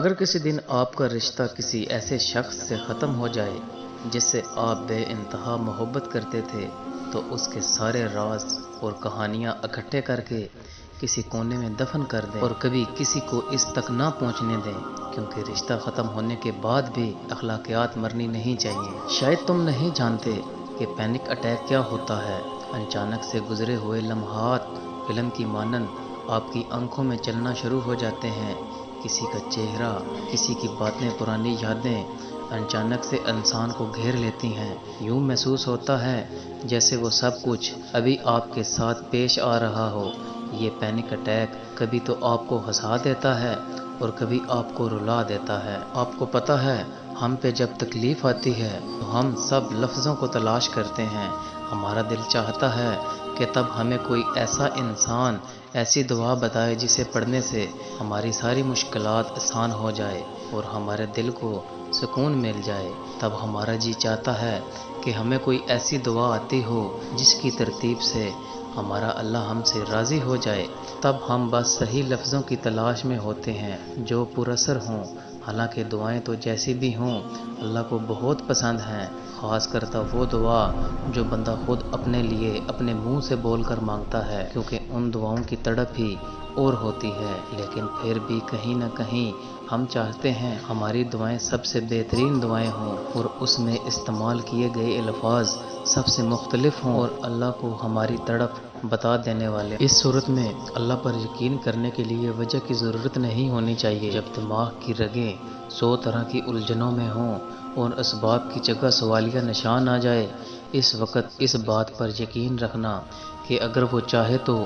اگر کسی دن آپ کا رشتہ کسی ایسے شخص سے ختم ہو جائے جس سے آپ بے انتہا محبت کرتے تھے تو اس کے سارے راز اور کہانیاں اکٹھے کر کے کسی کونے میں دفن کر دیں اور کبھی کسی کو اس تک نہ پہنچنے دیں، کیونکہ رشتہ ختم ہونے کے بعد بھی اخلاقیات مرنی نہیں چاہیے۔ شاید تم نہیں جانتے کہ پینک اٹیک کیا ہوتا ہے۔ اچانک سے گزرے ہوئے لمحات فلم کی مانند آپ کی آنکھوں میں چلنا شروع ہو جاتے ہیں، کسی کا چہرہ، کسی کی باتیں، پرانی یادیں اچانک سے انسان کو گھیر لیتی ہیں۔ یوں محسوس ہوتا ہے جیسے وہ سب کچھ ابھی آپ کے ساتھ پیش آ رہا ہو۔ یہ پینک اٹیک کبھی تو آپ کو ہنسا دیتا ہے اور کبھی آپ کو رلا دیتا ہے۔ آپ کو پتہ ہے، ہم پہ جب تکلیف آتی ہے تو ہم سب لفظوں کو تلاش کرتے ہیں۔ ہمارا دل چاہتا ہے کہ تب ہمیں کوئی ایسا انسان، ایسی دعا بتائے جسے پڑھنے سے ہماری ساری مشکلات آسان ہو جائے اور ہمارے دل کو سکون مل جائے۔ تب ہمارا جی چاہتا ہے کہ ہمیں کوئی ایسی دعا آتی ہو جس کی ترتیب سے ہمارا اللہ ہم سے راضی ہو جائے۔ تب ہم بس صحیح لفظوں کی تلاش میں ہوتے ہیں جو پر اثر ہوں۔ حالانکہ دعائیں تو جیسی بھی ہوں اللہ کو بہت پسند ہیں، خاص کرتا وہ دعا جو بندہ خود اپنے لیے اپنے منہ سے بول کر مانگتا ہے، کیونکہ ان دعاؤں کی تڑپ ہی اور ہوتی ہے۔ لیکن پھر بھی کہیں نہ کہیں ہم چاہتے ہیں ہماری دعائیں سب سے بہترین دعائیں ہوں اور اس میں استعمال کیے گئے الفاظ سب سے مختلف ہوں اور اللہ کو ہماری تڑپ بتا دینے والے۔ اس صورت میں اللہ پر یقین کرنے کے لیے وجہ کی ضرورت نہیں ہونی چاہیے۔ جب دماغ کی رگیں 100 طرح کی الجھنوں میں ہوں اور اسباب کی جگہ سوالیہ نشان آ جائے، اس وقت اس بات پر یقین رکھنا کہ اگر وہ چاہے تو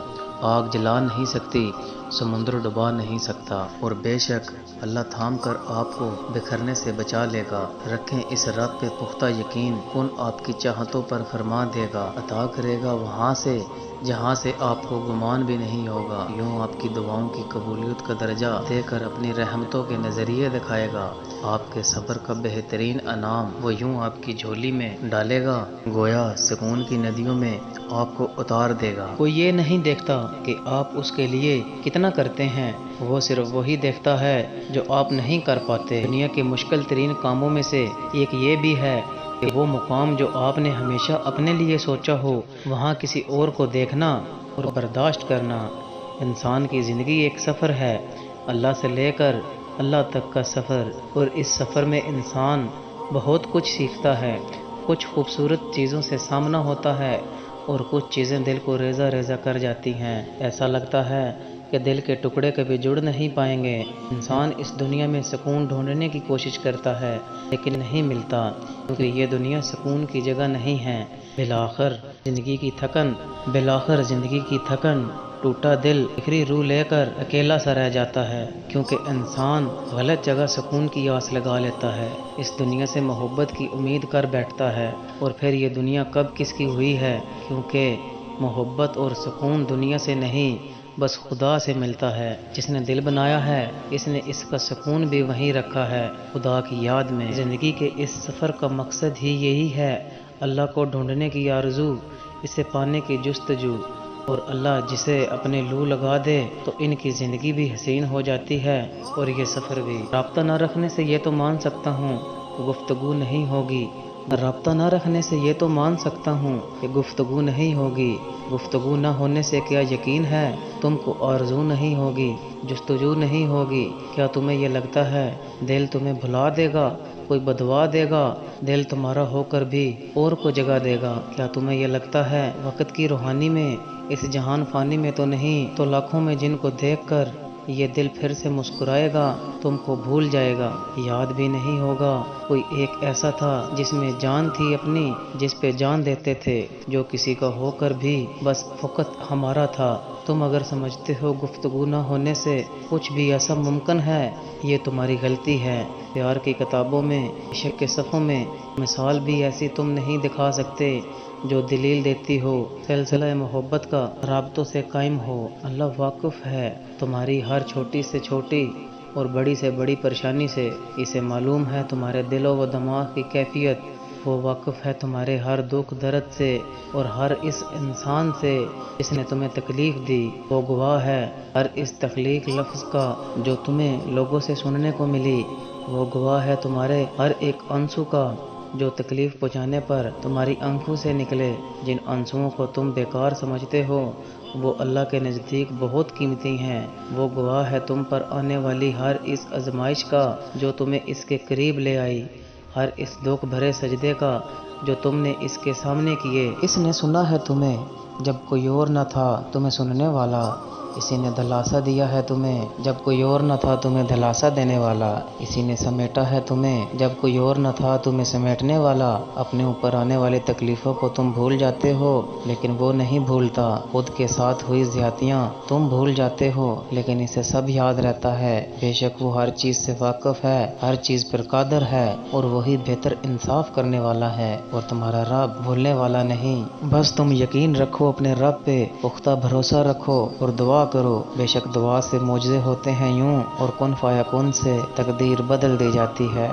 آگ جلا نہیں سکتی، سمندر ڈبا نہیں سکتا، اور بے شک اللہ تھام کر آپ کو بکھرنے سے بچا لے گا۔ رکھیں اس رب پہ پختہ یقین، کون آپ کی چاہتوں پر فرما دے گا، عطا کرے گا وہاں سے جہاں سے آپ کو گمان بھی نہیں ہوگا۔ یوں آپ کی دعاؤں کی قبولیت کا درجہ دے کر اپنی رحمتوں کے نظریے دکھائے گا۔ آپ کے صبر کا بہترین انعام وہ یوں آپ کی جھولی میں ڈالے گا، گویا سکون کی ندیوں میں آپ کو اتار دے گا۔ کوئی یہ نہیں دیکھتا کہ آپ اس کے لیے کتنا کرتے ہیں، وہ صرف وہی دیکھتا ہے جو آپ نہیں کر پاتے۔ دنیا کے مشکل ترین کاموں میں سے ایک یہ بھی ہے کہ وہ مقام جو آپ نے ہمیشہ اپنے لیے سوچا ہو وہاں کسی اور کو دیکھنا اور برداشت کرنا۔ انسان کی زندگی ایک سفر ہے، اللہ سے لے کر اللہ تک کا سفر، اور اس سفر میں انسان بہت کچھ سیکھتا ہے۔ کچھ خوبصورت چیزوں سے سامنا ہوتا ہے اور کچھ چیزیں دل کو ریزہ ریزہ کر جاتی ہیں۔ ایسا لگتا ہے کہ دل کے ٹکڑے کبھی جڑ نہیں پائیں گے۔ انسان اس دنیا میں سکون ڈھونڈنے کی کوشش کرتا ہے لیکن نہیں ملتا، کیونکہ یہ دنیا سکون کی جگہ نہیں ہے۔ بالآخر زندگی کی تھکن، ٹوٹا دل، بکھری روح لے کر اکیلا سا رہ جاتا ہے، کیونکہ انسان غلط جگہ سکون کی آس لگا لیتا ہے، اس دنیا سے محبت کی امید کر بیٹھتا ہے، اور پھر یہ دنیا کب کس کی ہوئی ہے، کیونکہ محبت اور سکون دنیا سے نہیں بس خدا سے ملتا ہے۔ جس نے دل بنایا ہے اس نے اس کا سکون بھی وہیں رکھا ہے، خدا کی یاد میں۔ زندگی کے اس سفر کا مقصد ہی یہی ہے، اللہ کو ڈھونڈنے کی آرزو، اسے پانے کی جستجو، اور اللہ جسے اپنے لو لگا دے تو ان کی زندگی بھی حسین ہو جاتی ہے اور یہ سفر بھی۔ رابطہ نہ رکھنے سے یہ تو مان سکتا ہوں کہ گفتگو نہیں ہوگی، گفتگو نہیں ہوگی۔ گفتگو نہ ہونے سے کیا یقین ہے تم کو آرزو نہیں ہوگی، جستجو نہیں ہوگی؟ کیا تمہیں یہ لگتا ہے دل تمہیں بھلا دے گا، کوئی بدوا دے گا؟ دل تمہارا ہو کر بھی اور کو جگا دے گا۔ کیا تمہیں یہ لگتا ہے وقت کی روحانی میں، اس جہان فانی میں تو نہیں، تو لاکھوں میں جن کو دیکھ کر یہ دل پھر سے مسکرائے گا، تم کو بھول جائے گا، یاد بھی نہیں ہوگا کوئی ایک ایسا تھا جس میں جان تھی اپنی، جس پہ جان دیتے تھے، جو کسی کا ہو کر بھی بس فقط ہمارا تھا۔ تم اگر سمجھتے ہو گفتگو نہ ہونے سے کچھ بھی ایسا ممکن ہے، یہ تمہاری غلطی ہے۔ پیار کی کتابوں میں، عشق کے صفوں میں مثال بھی ایسی تم نہیں دکھا سکتے جو دلیل دیتی ہو سلسلہ محبت کا رابطوں سے قائم ہو۔ اللہ واقف ہے تمہاری ہر چھوٹی سے چھوٹی اور بڑی سے بڑی پریشانی سے، اسے معلوم ہے تمہارے دل و دماغ کی کیفیت، وہ واقف ہے تمہارے ہر دکھ درد سے اور ہر اس انسان سے جس نے تمہیں تکلیف دی، وہ گواہ ہے ہر اس تخلیق لفظ کا جو تمہیں لوگوں سے سننے کو ملی، وہ گواہ ہے تمہارے ہر ایک آنسو کا جو تکلیف پہنچانے پر تمہاری آنکھوں سے نکلے۔ جن آنسوؤں کو تم بیکار سمجھتے ہو وہ اللہ کے نزدیک بہت قیمتی ہیں۔ وہ گواہ ہے تم پر آنے والی ہر اس آزمائش کا جو تمہیں اس کے قریب لے آئی، ہر اس دکھ بھرے سجدے کا جو تم نے اس کے سامنے کیے۔ اس نے سنا ہے تمہیں جب کوئی اور نہ تھا تمہیں سننے والا، اسی نے دلاسا دیا ہے تمہیں جب کوئی اور نہ تھا تمہیں دلاسا دینے والا، اسی نے سمیٹا ہے تمہیں جب کوئی اور نہ تھا تمہیں سمیٹنے والا۔ اپنے اوپر آنے والی تکلیفوں کو تم بھول جاتے ہو لیکن وہ نہیں بھولتا، خود کے ساتھ ہوئی زیادتیاں تم بھول جاتے ہو لیکن اسے سب یاد رہتا ہے۔ بے شک وہ ہر چیز سے واقف ہے، ہر چیز پر قادر ہے اور وہی بہتر انصاف کرنے والا ہے اور تمہارا رب بھولنے والا نہیں۔ بس تم یقین رکھو اپنے رب پہ، پختہ بھروسہ رکھو اور دعا کرو، بے شک دعا سے معجزے ہوتے ہیں یوں اور کن فیکون سے تقدیر بدل دی جاتی ہے۔